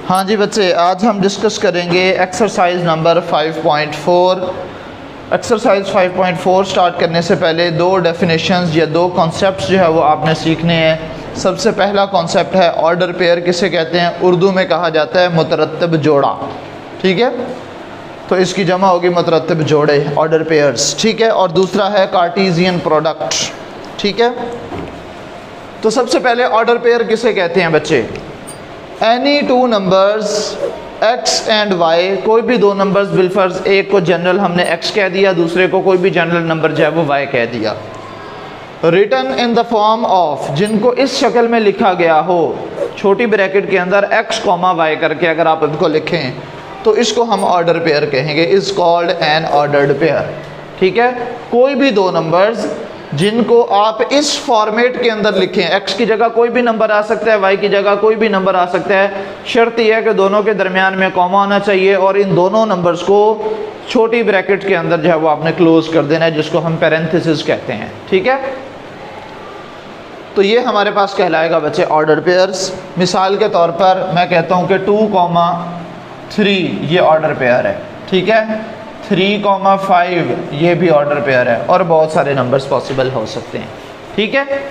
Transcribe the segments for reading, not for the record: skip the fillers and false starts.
हाँ जी बच्चे, आज हम डिस्कस करेंगे एक्सरसाइज नंबर 5.4। एक्सरसाइज 5.4 स्टार्ट करने से पहले दो डेफिनेशंस या दो कॉन्सेप्ट्स जो है वो आपने सीखने हैं। सबसे पहला कॉन्सेप्ट है ऑर्डर पेयर किसे कहते हैं, उर्दू में कहा जाता है मुतरत्तिब जोड़ा, ठीक है। तो इसकी जमा होगी मुतरत्तिब जोड़े, ऑर्डर पेयर्स, ठीक है। और दूसरा है कार्टेशियन प्रोडक्ट, ठीक है। तो सबसे पहले ऑर्डर पेयर किसे कहते हैं बच्चे, any two numbers x and y, कोई भी दो नंबर्स बिलफर्ज, एक को जनरल हमने x कह दिया, दूसरे को कोई भी जनरल नंबर जो है वो y कह दिया। Written in the form of, जिनको इस शक्ल में लिखा गया हो, छोटी ब्रैकेट के अंदर x, y करके अगर आप इनको लिखें तो इसको हम ऑर्डर पेयर कहेंगे, is called an ordered pair, ठीक है। कोई भी दो नंबर्स जिनको आप इस फॉर्मेट के अंदर लिखें, x की जगह कोई भी नंबर आ सकता है, y की जगह कोई भी नंबर आ सकता है, शर्त यह है कि दोनों के दरमियान में कॉमा होना चाहिए और इन दोनों नंबर्स को छोटी ब्रैकेट के अंदर जो है वो आपने क्लोज कर देना है, जिसको हम पैरेंथेसिस कहते हैं, ठीक है। तो ये हमारे पास कहलाएगा बच्चे ऑर्डर पेयर्स। मिसाल के तौर पर मैं कहता हूँ कि 2,3 ये ऑर्डर पेयर है, ठीक है। 3,5 ये भी ऑर्डर पेयर है और बहुत सारे नंबर्स पॉसिबल हो सकते हैं, ठीक है।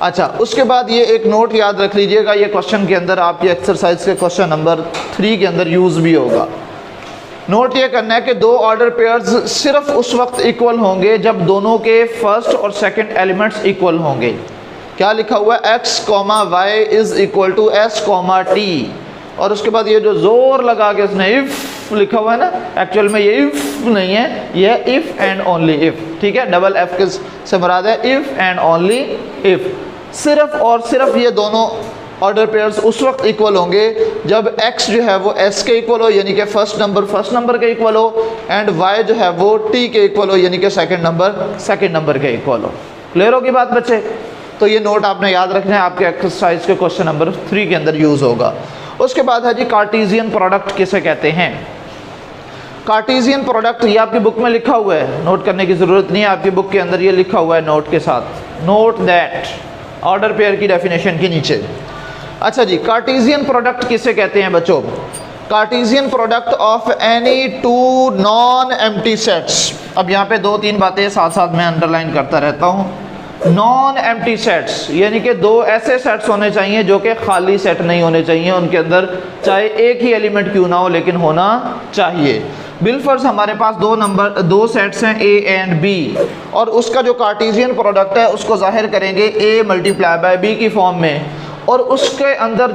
अच्छा, उसके बाद ये एक नोट याद रख लीजिएगा, ये क्वेश्चन के अंदर आपकी एक्सरसाइज के क्वेश्चन नंबर 3 के अंदर यूज़ भी होगा। नोट ये करना है कि दो ऑर्डर पेयर्स सिर्फ उस वक्त इक्वल होंगे जब दोनों के फर्स्ट और सेकंड एलिमेंट्स इक्वल होंगे। क्या लिखा हुआ है, x, y is equal to s, t, और उसके बाद ये जो जोर लगा के उसने इफ लिखा हुआ है ना, एक्चुअल में ये इफ नहीं है, ये इफ एंड ओनली इफ, ठीक है। डबल एफ के से मुराद है इफ एंड ओनली इफ। सिर्फ और सिर्फ ये दोनों ऑर्डर पेयर्स उस वक्त इक्वल होंगे जब x जो है वो s के इक्वल हो, यानी कि फर्स्ट नंबर के इक्वल हो, एंड y जो है वो t के इक्वल हो, यानी कि सेकंड नंबर के इक्वल हो। क्लियर होगी बात बच्चे। तो ये नोट आपने याद रखना है, आपके एक्सरसाइज के क्वेश्चन नंबर 3 के अंदर यूज होगा। उसके बाद है जी कार्टेशियन प्रोडक्ट किसे कहते हैं। कार्टेशियन प्रोडक्ट ये आपकी बुक में लिखा हुआ है, नोट करने की ज़रूरत नहीं है, आपकी बुक के अंदर ये लिखा हुआ है नोट के साथ, नोट दैट, ऑर्डर पेयर की डेफिनेशन के नीचे। अच्छा जी, कार्टेशियन प्रोडक्ट किसे कहते हैं बच्चों, Cartesian product of any two non empty sets. अब यहाँ पे 2-3 बातें साथ साथ मैं अंडरलाइन करता रहता हूँ। नॉन एम्प्टी सेट्स यानी कि दो ऐसे सेट्स होने चाहिए जो कि खाली सेट नहीं होने चाहिए, उनके अंदर चाहे एक ही एलिमेंट क्यों ना हो लेकिन होना चाहिए। बिलफर्ज हमारे पास दो सेट्स हैं A एंड B, और उसका जो कार्टेशियन प्रोडक्ट है उसको जाहिर करेंगे A मल्टीप्लाई बाय B की फॉर्म में, और उसके अंदर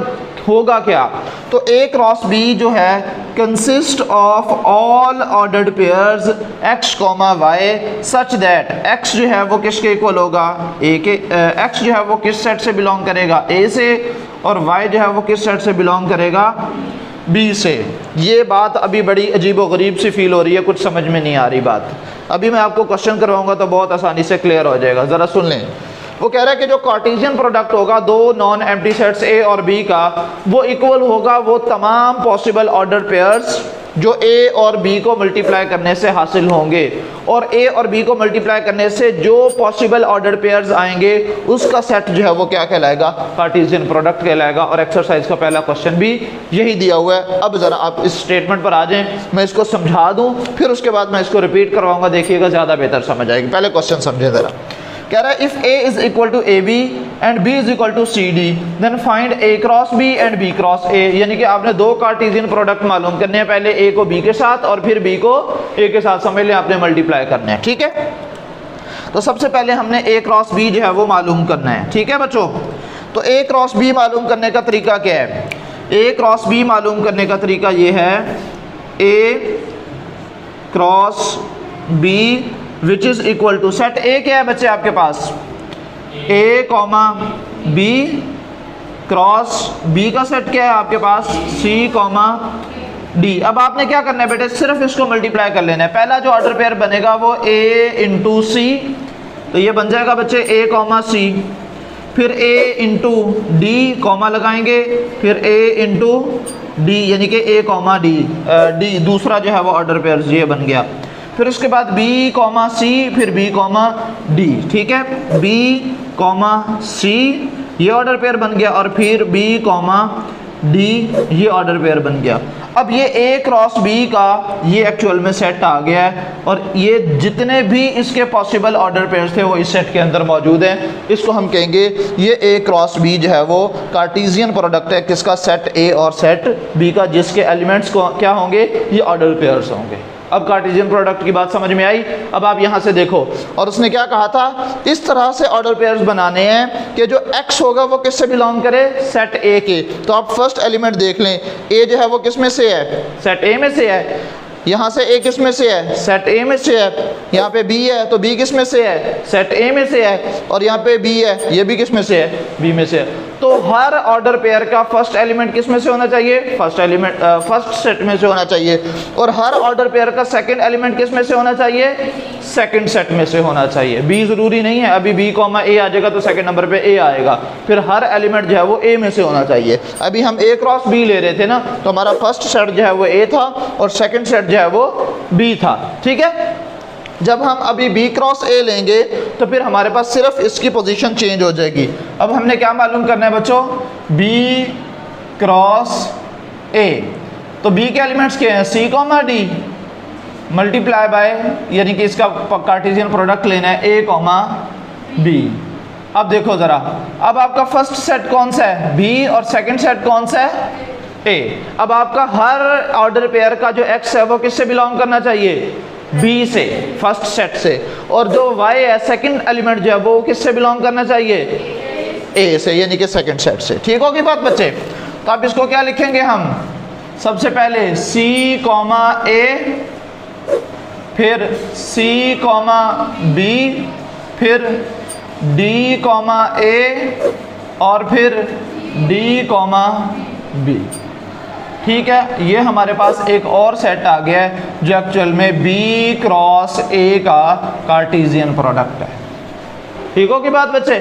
होगा क्या, तो A क्रॉस B जो है consist of all ordered pairs x, y such that x जो है वो किसके इक्वल होगा, A के, x जो है वो किस सेट से बिलोंग करेगा, A से, और y जो है वो किस सेट से बिलोंग करेगा, B से। ये बात अभी बड़ी अजीबोगरीब सी फील हो रही है, कुछ समझ में नहीं आ रही बात। अभी मैं आपको क्वेश्चन करवाऊंगा तो बहुत आसानी से क्लियर हो जाएगा, ज़रा सुन लें। वो कह रहा है कि जो कार्टेशियन प्रोडक्ट होगा दो नॉन एम्प्टी सेट्स A और B का, वो इक्वल होगा वो तमाम पॉसिबल ऑर्डर पेयर्स जो A और B को मल्टीप्लाई करने से हासिल होंगे, और A और B को मल्टीप्लाई करने से जो पॉसिबल ऑर्डर पेयर्स आएंगे उसका सेट जो है वो क्या कहलाएगा, कार्टेशियन प्रोडक्ट कहलाएगा। और एक्सरसाइज का पहला क्वेश्चन भी यही दिया हुआ है। अब ज़रा आप इस स्टेटमेंट पर आ जाएं, मैं इसको समझा दूँ, फिर उसके बाद मैं इसको रिपीट करवाऊँगा, देखिएगा ज़्यादा बेहतर समझ आएगी। पहले क्वेश्चन समझे ज़रा। कह रहा है if A is equal to AB and B is equal to CD then find A cross B and B cross A। यानी कि आपने दो कार्टेशियन प्रोडक्ट मालूम करने हैं, पहले A को B के साथ और फिर B को A के साथ, समझ लें आपने मल्टीप्लाई करना है, ठीक है। तो सबसे पहले हमने A क्रॉस B जो है वो मालूम करना है, ठीक है बच्चों। तो A क्रॉस B मालूम करने का तरीका क्या है, A क्रॉस B मालूम करने का तरीका ये है, A cross B which is equal to, set A क्या है बच्चे आपके पास, A, B क्रॉस B का सेट क्या है आपके पास, C, D। अब आपने क्या करना है बेटे, सिर्फ इसको मल्टीप्लाई कर लेना है। पहला जो ऑर्डर पेयर बनेगा वो A इंटू C, तो ये बन जाएगा बच्चे A, C, फिर A इंटू D, कॉमा लगाएंगे, फिर A इंटू D यानी कि A, D दूसरा जो है वो ऑर्डर पेयर ये बन गया। फिर उसके बाद B, C, फिर B, D, ठीक है। B, C ये ऑर्डर पेयर बन गया, और फिर B, डी, ये ऑर्डर पेयर बन गया। अब ये ए क्रॉस बी का ये एक्चुअल में सेट आ गया है और ये जितने भी इसके पॉसिबल ऑर्डर पेयर्स थे वो इस सेट के अंदर मौजूद हैं। इसको हम कहेंगे ये ए क्रॉस बी जो है वो कार्टेशियन प्रोडक्ट है किसका, सेट ए और सेट बी का, जिसके एलिमेंट्स को क्या होंगे, ये ऑर्डर पेयर्स होंगे। अब कार्टेशियन प्रोडक्ट की बात समझ में आई। अब आप यहाँ से देखो, और उसने क्या कहा था, इस तरह से ऑर्डर पेयर्स बनाने हैं कि जो x होगा वो किससे बिलोंग करे, सेट ए के। तो आप फर्स्ट एलिमेंट देख लें, ए जो है वो किस में से है, सेट ए में से है। यहाँ से ए किस में से है, सेट ए में से है। यहाँ पे बी है तो बी किस में से है, सेट ए में से है। और यहाँ पे बी है, ये भी किस में से है, बी में से है। तो हर ऑर्डर पेयर का फर्स्ट एलिमेंट किस में से होना चाहिए, फर्स्ट एलिमेंट फर्स्ट सेट में से होना चाहिए। और हर ऑर्डर पेयर का सेकंड एलिमेंट किस में से होना चाहिए, सेकंड सेट में से होना चाहिए। बी ज़रूरी नहीं है, अभी बी कॉमा ए आ जाएगा तो सेकंड नंबर पे ए आएगा, फिर हर एलिमेंट जो है वो ए में से होना चाहिए। अभी हम ए क्रॉस बी ले रहे थे ना, तो हमारा फर्स्ट सेट जो है वो ए था और सेकंड सेट जो है वो बी था, ठीक है। जब हम अभी बी क्रॉस ए लेंगे तो फिर हमारे पास सिर्फ इसकी पोजीशन चेंज हो जाएगी। अब हमने क्या मालूम करना है बच्चों, बी क्रॉस ए। तो बी के एलिमेंट्स क्या हैं, C comma D multiply by, यानी कि इसका कार्टेशियन प्रोडक्ट लेना है ए कॉमा बी। अब देखो ज़रा, अब आपका फर्स्ट सेट कौन सा है, बी, और सेकंड सेट कौन सा है, ए। अब आपका हर ऑर्डर पेयर का जो एक्स है वो किससे बिलोंग करना चाहिए, बी से, फर्स्ट सेट से। और जो वाई है सेकंड एलिमेंट जो है वो किससे बिलोंग करना चाहिए, ए से, यानी कि सेकंड सेट से। ठीक होगी बात बच्चे। तो अब इसको क्या लिखेंगे हम, सबसे पहले सी कॉमा ए, फिर सी कॉमा बी, फिर डी कॉमा ए, और फिर डी कॉमा बी। ठीक है, ये हमारे पास एक और सेट आ गया है जो एक्चुअल में बी क्रॉस ए का कार्टेशियन प्रोडक्ट है। ठीक हो की बात बच्चे।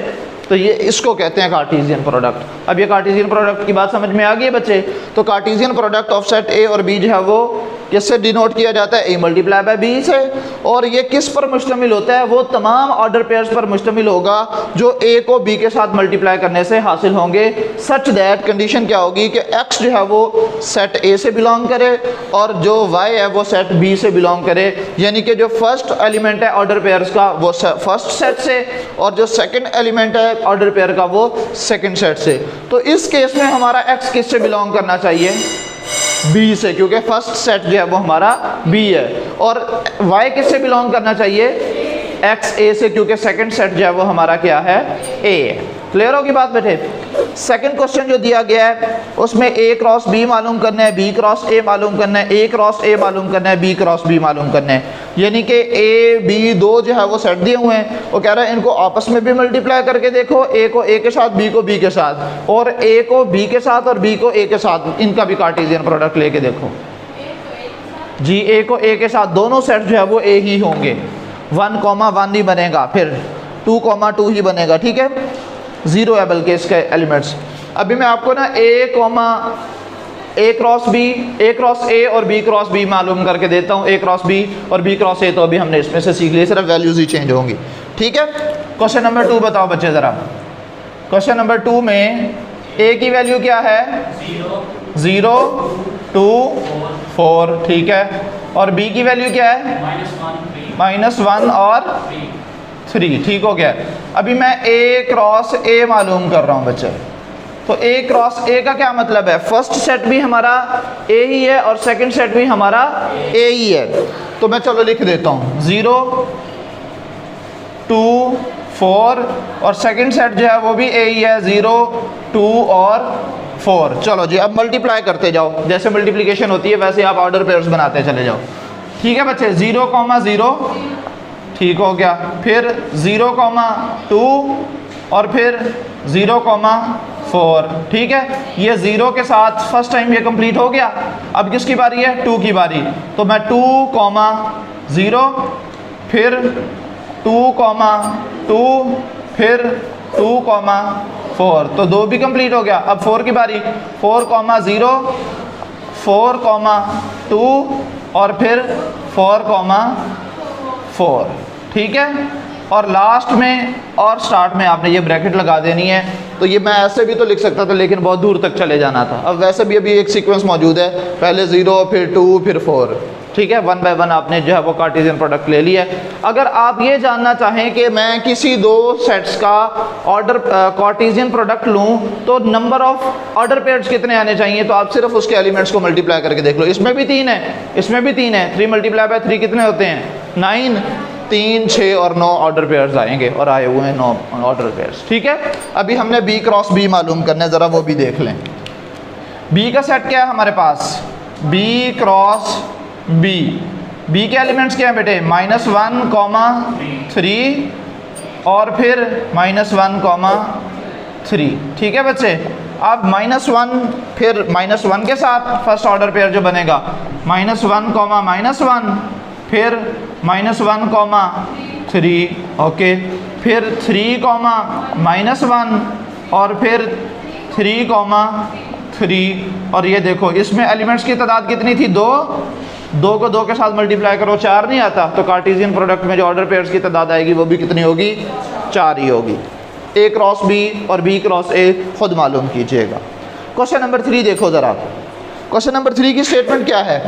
तो ये इसको कहते हैं कार्टेशियन प्रोडक्ट। अब ये कार्टेशियन प्रोडक्ट की बात समझ में आ गई है बच्चे। तो कार्टेशियन प्रोडक्ट ऑफ सेट ए और बी जो है वो किससे डिनोट किया जाता है, ए मल्टीप्लाई बाय बी से। और ये किस पर मुश्तमिल होता है, वो तमाम ऑर्डर पेयर्स पर मुश्तमिल होगा जो ए को बी के साथ मल्टीप्लाई करने से हासिल होंगे। सच दैट कंडीशन क्या होगी कि एक्स जो है वो सेट ए से बिलोंग करे और जो वाई है वो सेट बी से बिलोंग करे। यानी कि जो फर्स्ट एलिमेंट है ऑर्डर पेयर्स का वो फर्स्ट सेट से, और जो सेकेंड एलिमेंट है ऑर्डर पेयर का वो सेकेंड सेट से। तो इस केस में हमारा एक्स किससे बिलोंग करना चाहिए, बी से, क्योंकि फर्स्ट सेट जो है वो हमारा बी है। और y किससे बिलोंग करना चाहिए, एक्स ए से, क्योंकि सेकंड सेट जो है वो हमारा क्या है, ए है। क्लियर होगी बात बेटे। सेकंड क्वेश्चन जो दिया गया है उसमें ए क्रॉस बी मालूम करना है, बी क्रॉस ए मालूम करना है, ए क्रॉस ए मालूम करना है, बी क्रॉस बी मालूम करना है। यानी कि ए बी दो जो है वो सेट दिए हुए हैं, वो कह रहा है इनको आपस में भी मल्टीप्लाई करके देखो, ए को ए के साथ, बी को बी के साथ, और ए को बी के साथ और बी को ए के साथ, इनका भी कार्टेशियन प्रोडक्ट लेके देखो जी। ए को ए के साथ दोनों सेट जो है वो ए ही होंगे, 1,1 ही बनेगा, फिर 2,2 ही बनेगा। ठीक है, 0 है बल्कि इसके एलिमेंट्स। अभी मैं आपको ना A cross B, A cross A और बी क्रॉस बी मालूम करके देता हूँ। ए क्रॉस बी और बी क्रॉस ए तो अभी हमने इसमें से सीख लिया, सिर्फ वैल्यूज ही चेंज होंगी। ठीक है, क्वेश्चन नंबर 2 बताओ बच्चे ज़रा। क्वेश्चन नंबर 2 में ए की वैल्यू क्या है, 0 2 4। ठीक है, और बी की वैल्यू क्या है, -1 और 3। ठीक हो गया। अभी मैं ए क्रॉस ए मालूम कर रहा हूँ बच्चे। तो ए क्रॉस ए का क्या मतलब है, फर्स्ट सेट भी हमारा ए ही है और सेकंड सेट भी हमारा ए ही है। तो मैं चलो लिख देता हूँ 0 2 4, और सेकंड सेट जो है वो भी ए ही है, 0 2 और 4। चलो जी, अब मल्टीप्लाई करते जाओ, जैसे मल्टीप्लिकेशन होती है वैसे आप ऑर्डर पेयर्स बनाते चले जाओ। ठीक है बच्चे, 0,0 ठीक हो गया, फिर 0,2 और फिर 0,4। ठीक है, ये 0 के साथ फर्स्ट टाइम ये कंप्लीट हो गया। अब किसकी बारी है, 2 की बारी। तो मैं 2,0 फिर 2,2 फिर 2,4, तो 2 भी कंप्लीट हो गया। अब 4 की बारी, 4,0 4,2 और फिर 4,4। ठीक है, और लास्ट में और स्टार्ट में आपने ये ब्रैकेट लगा देनी है। तो ये मैं ऐसे भी तो लिख सकता था लेकिन बहुत दूर तक चले जाना था। अब वैसे भी अभी एक सीक्वेंस मौजूद है, पहले 0 फिर 2 फिर 4, ठीक है। 1 बाय 1 आपने जो है वो कार्टेशियन प्रोडक्ट ले लिया है। अगर आप ये जानना चाहें कि मैं किसी दो सेट्स का ऑर्डर कार्टेशियन प्रोडक्ट लूँ तो नंबर ऑफ ऑर्डर पेयर्स कितने आने चाहिए, तो आप सिर्फ उसके एलिमेंट्स को मल्टीप्लाई करके देख लो। इसमें भी 3 है, इसमें भी 3 है, 3 मल्टीप्लाई बाय 3 कितने होते हैं 9, 3, 6 और 9 ऑर्डर पेयर्स आएंगे और आए हुए हैं 9 ऑर्डर पेयर्स, ठीक है। अभी हमने बी क्रॉस बी मालूम करना है, ज़रा वो भी देख लें। बी का सेट क्या है हमारे पास, बी क्रॉस बी। बी के एलिमेंट्स क्या हैं बेटे, -1, 3 और फिर -1, 3, ठीक है बच्चे। अब -1 फिर -1 के साथ फर्स्ट ऑर्डर पेयर जो बनेगा -1, -1 फिर -1, 3, ओके, फिर 3, -1 और फिर 3, 3 और ये देखो इसमें एलिमेंट्स की तादाद कितनी थी, 2 को 2 के साथ मल्टीप्लाई करो 4 नहीं आता, तो कार्टेशियन प्रोडक्ट में जो ऑर्डर पेयर्स की तादाद आएगी वो भी कितनी होगी, 4 ही होगी। ए क्रॉस बी और बी क्रॉस ए खुद मालूम कीजिएगा। क्वेश्चन नंबर 3 देखो ज़रा। क्वेश्चन नंबर 3 की स्टेटमेंट क्या है,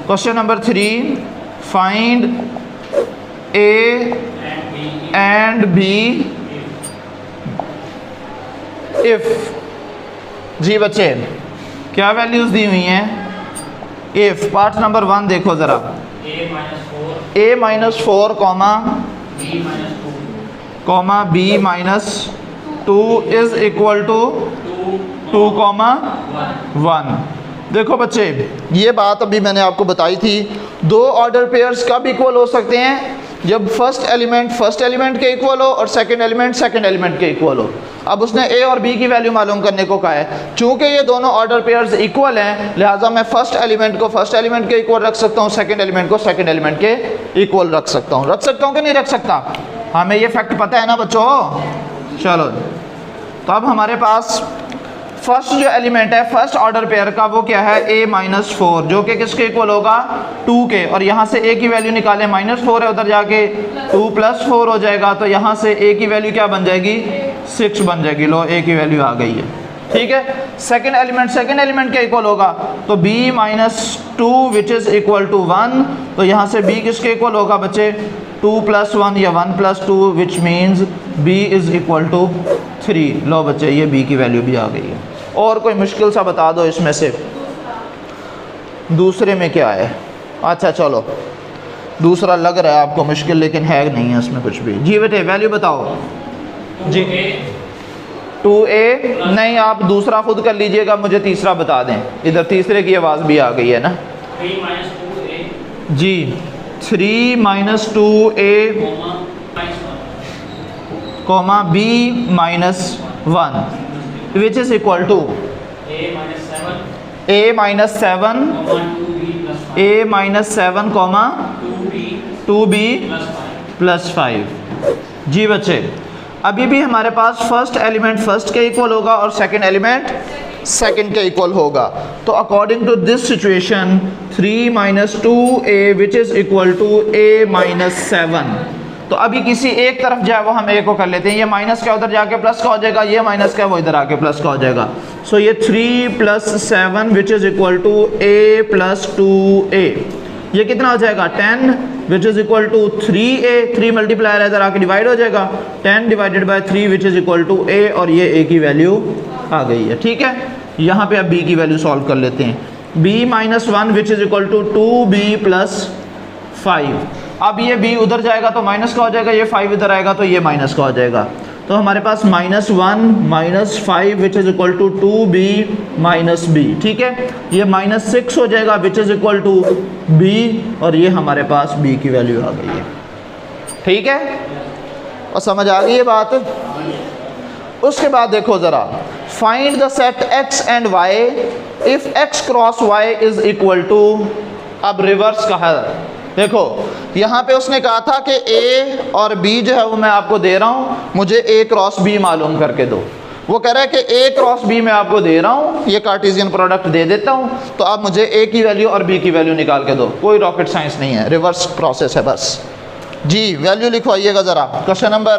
question number 3, find A and B if, जी बच्चे क्या वैल्यूज दी हुई हैं, इफ पार्ट नंबर 1 देखो ज़रा, a -4 b -2 is equal to 2, 1। देखो बच्चे ये बात अभी मैंने आपको बताई थी, दो ऑर्डर पेयर्स कब इक्वल हो सकते हैं, जब फर्स्ट एलिमेंट के इक्वल हो और सेकंड एलिमेंट के इक्वल हो। अब उसने ए और बी की वैल्यू मालूम करने को कहा है, चूंकि ये दोनों ऑर्डर पेयर्स इक्वल हैं लिहाजा मैं फर्स्ट एलिमेंट को फर्स्ट एलिमेंट के इक्वल रख सकता हूँ, सेकंड एलिमेंट को सेकंड एलिमेंट के इक्वल रख सकता हूँ कि नहीं रख सकता, हमें ये फैक्ट पता है ना बच्चों। चलो तो अब हमारे पास फर्स्ट जो एलिमेंट है फर्स्ट ऑर्डर पेयर का वो क्या है, a -4 जो कि किसके इक्वल होगा, 2 के, और यहाँ से a की वैल्यू निकालें, -4 है उधर जाके 2 + 4 हो जाएगा, तो यहाँ से a की वैल्यू क्या बन जाएगी, 6 बन जाएगी। लो a की वैल्यू आ गई है, ठीक है। सेकंड एलिमेंट के इक्वल होगा तो b -2 which is equal to 1, तो यहाँ से b किसके इक्वल होगा बच्चे, 2 + 1 या 1 + 2 which means b is equal to 3। लो बच्चे ये b की वैल्यू भी आ गई है। और कोई मुश्किल सा बता दो इसमें से, दूसरे में क्या है, अच्छा चलो दूसरा लग रहा है आपको मुश्किल लेकिन है नहीं है इसमें कुछ भी। जी बेटे वैल्यू बताओ जी, 2a नहीं, आप दूसरा खुद कर लीजिएगा, मुझे तीसरा बता दें, इधर तीसरे की आवाज़ भी आ गई है ना 3 - 2a ji, 3 - 2a b -1 which is equal to a -7 2b +5। जी बच्चे अभी भी हमारे पास फर्स्ट एलिमेंट फर्स्ट के इक्वल होगा और सेकंड एलिमेंट सेकंड के इक्वल होगा, तो according to this situation 3 - 2a which is equal to a -7। तो अभी किसी एक तरफ जो है वो हम a को कर लेते हैं, ये माइनस का उधर जाके प्लस का हो जाएगा, ये माइनस का वो इधर आके प्लस का हो जाएगा। सो ये 3 + 7 which is equal to a + 2a, ये कितना हो जाएगा 10 which is equal to 3a, 3 multiplier है इधर आके डिवाइड हो जाएगा, 10 / 3 which is equal to a, और ये a की वैल्यू आ गई है, ठीक है। यहाँ पे अब b की वैल्यू सॉल्व कर लेते हैं, b -1 which is equal to 2b + 5। अब ये b उधर जाएगा तो माइनस का हो जाएगा, ये 5 इधर आएगा तो ये माइनस का हो जाएगा, तो हमारे पास -1 - 5 which is equal to 2b - b, ठीक है। ये -6 हो जाएगा which is equal to b, और ये हमारे पास b की वैल्यू आ गई है, ठीक है। और समझ आ गई ये बात। उसके बाद देखो ज़रा, find the set x and y if x cross y is equal to, अब रिवर्स कहा, देखो यहाँ पे उसने कहा था कि a और b जो है वो मैं आपको दे रहा हूँ, मुझे a क्रॉस b मालूम करके दो। वो कह रहा है कि a क्रॉस b मैं आपको दे रहा हूँ, ये कार्टेशियन प्रोडक्ट दे देता हूँ, तो आप मुझे a की वैल्यू और b की वैल्यू निकाल के दो। कोई रॉकेट साइंस नहीं है, रिवर्स प्रोसेस है बस। जी वैल्यू लिखवाइएगा ज़रा। क्वेश्चन नंबर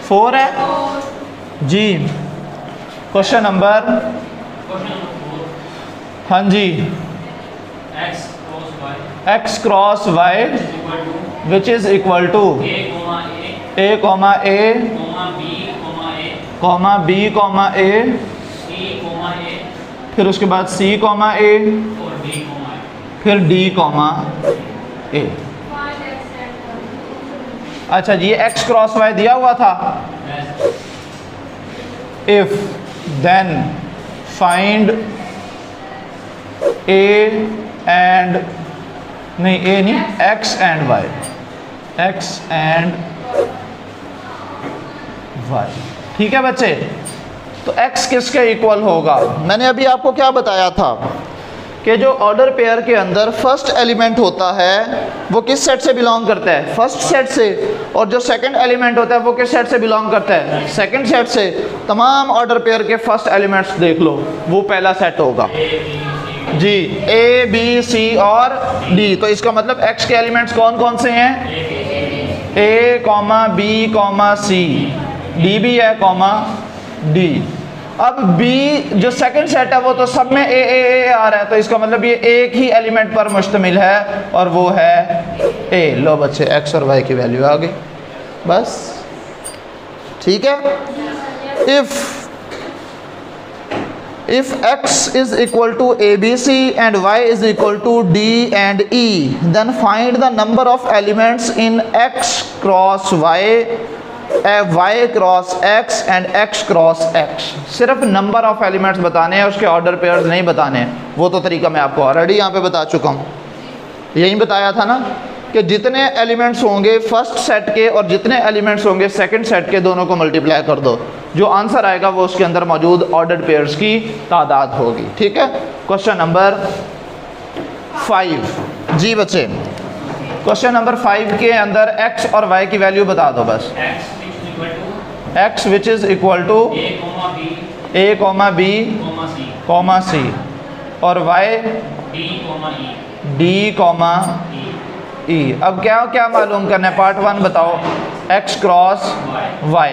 4 है जी। क्वेश्चन नंबर हाँ जी, x cross y which is equal to a comma a comma b comma a फिर उसके बाद c कॉमा a फिर d कॉमा a। अच्छा जी, ये x क्रॉस y दिया हुआ था। If then find a and नहीं a नहीं x and y, x and y। ठीक है बच्चे, तो x किसके इक्वल होगा? मैंने अभी आपको क्या बताया था कि जो ऑर्डर पेयर के अंदर फर्स्ट एलिमेंट होता है वो किस सेट से बिलोंग करता है? फर्स्ट सेट से। और जो सेकंड एलिमेंट होता है वो किस सेट से बिलोंग करता है? सेकंड सेट से। तमाम ऑर्डर पेयर के फर्स्ट एलिमेंट्स देख लो, वो पहला सेट होगा जी, A B C और D। तो इसका मतलब x के एलिमेंट्स कौन कौन से हैं? A comma B comma C, D भी है कॉमा D। अब B जो सेकंड सेट है वो तो सब में A आ रहा है, तो इसका मतलब ये एक ही एलिमेंट पर मुश्तमिल है और वो है A। लो बच्चे, x और y की वैल्यू आ गई बस। ठीक है, if x is equal to ABC and y is equal to D and E, then find the number of elements in x cross y, y cross x and x cross x। सिर्फ number of elements बताने हैं, उसके order pairs नहीं बताने हैं। वो तो तरीका मैं आपको ऑलरेडी यहाँ पे बता चुका हूँ। यही बताया था ना कि जितने एलिमेंट्स होंगे फर्स्ट सेट के और जितने एलिमेंट्स होंगे सेकंड सेट के, दोनों को मल्टीप्लाई कर दो, जो आंसर आएगा वो उसके अंदर मौजूद ऑर्डर पेयर्स की तादाद होगी। ठीक है, क्वेश्चन नंबर 5 जी बच्चे। क्वेश्चन नंबर 5 के अंदर x और y की वैल्यू बता दो बस। x which is equal to a comma b comma c और y d कॉमा e। अब क्या क्या मालूम करना है? पार्ट 1 बताओ, x क्रॉस y।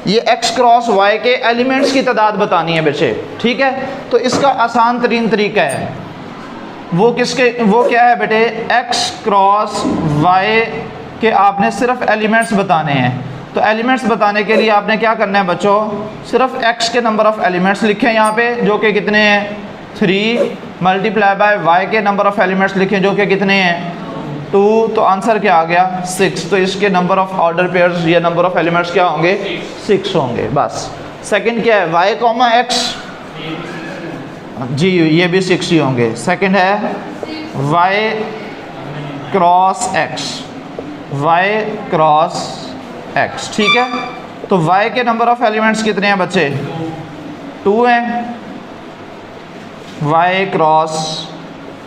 ये x क्रॉस y के एलिमेंट्स की तादाद बतानी है बच्चे। ठीक है, तो इसका आसान तरीन तरीका है वो क्या है बेटे? x क्रॉस y के आपने सिर्फ एलिमेंट्स बताने हैं। तो एलिमेंट्स बताने के लिए आपने क्या करना है बच्चों? सिर्फ x के नंबर ऑफ़ एलिमेंट्स लिखे यहाँ पे, जो कि कितने हैं? 3 मल्टीप्लाई बाय y के नंबर ऑफ़ एलिमेंट्स लिखे, जो कि कितने हैं? 2। तो आंसर क्या आ गया? 6। तो इसके नंबर ऑफ़ ऑर्डर पेयर्स या नंबर ऑफ़ एलिमेंट्स क्या होंगे? 6 होंगे बस। सेकंड क्या है? y कॉमा x जी, ये भी 6 ही होंगे। सेकंड है y cross x, y cross x। ठीक है, तो y के नंबर ऑफ एलिमेंट्स कितने हैं बच्चे? 2 हैं। y क्रॉस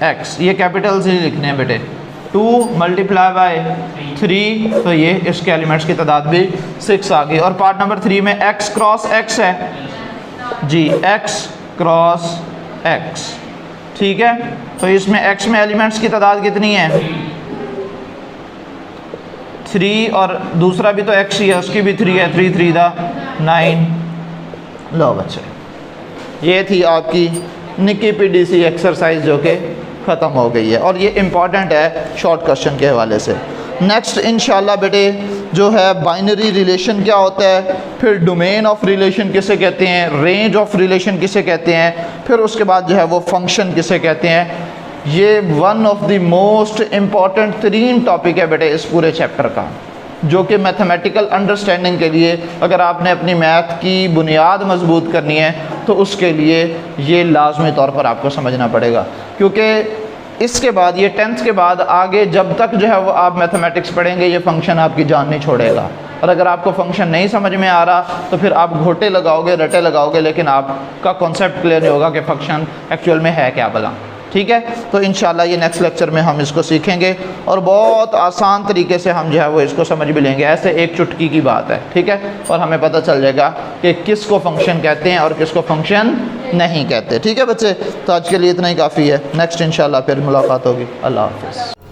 x, ये कैपिटल से लिखने हैं बेटे। 2 मल्टीप्लाई बाय 3, तो ये इसके एलिमेंट्स की तादाद भी 6 आ गई। और पार्ट नंबर 3 में x क्रॉस x है जी, x क्रॉस x। ठीक है, तो इसमें x में एलिमेंट्स की तादाद कितनी है? 3, और दूसरा भी तो x ही है, उसकी भी 3 है। 3 3 9। लो बच्चे, ये थी आपकी निकी पीडीसी एक्सरसाइज जो कि ख़त्म हो गई है, और ये इम्पॉर्टेंट है शॉर्ट क्वेश्चन के हवाले से। नेक्स्ट इंशाल्लाह बेटे जो है बाइनरी रिलेशन क्या होता है, फिर डोमेन ऑफ रिलेशन किसे कहते हैं, रेंज ऑफ रिलेशन किसे कहते हैं, फिर उसके बाद जो है वो फंक्शन किसे कहते हैं। ये one of the most important तरीन टॉपिक है बेटे इस पूरे चैप्टर का, जो कि मैथमेटिकल अंडरस्टैंडिंग के लिए, अगर आपने अपनी मैथ की बुनियाद मजबूत करनी है तो उसके लिए ये लाजमी तौर पर आपको समझना पड़ेगा। क्योंकि इसके बाद, ये 10th के बाद आगे जब तक जो है वो आप मैथमेटिक्स पढ़ेंगे, ये फंक्शन आपकी जान नहीं छोड़ेगा। और अगर आपको फंक्शन नहीं समझ में आ रहा तो फिर आप घोटे लगाओगे, रटे लगाओगे, लेकिन आपका कॉन्सेप्ट क्लियर नहीं होगा कि फंक्शन एक्चुअल में है क्या भला। ठीक है, तो इंशाल्लाह ये नेक्स्ट लेक्चर में हम इसको सीखेंगे और बहुत आसान तरीके से हम जो है वो इसको समझ भी लेंगे। ऐसे एक चुटकी की बात है, ठीक है, और हमें पता चल जाएगा कि किसको फंक्शन कहते हैं और किसको फंक्शन नहीं कहते। ठीक है बच्चे, तो आज के लिए इतना ही काफ़ी है। नेक्स्ट इंशाल्लाह फिर मुलाकात होगी। अल्लाह हाफ़िज़।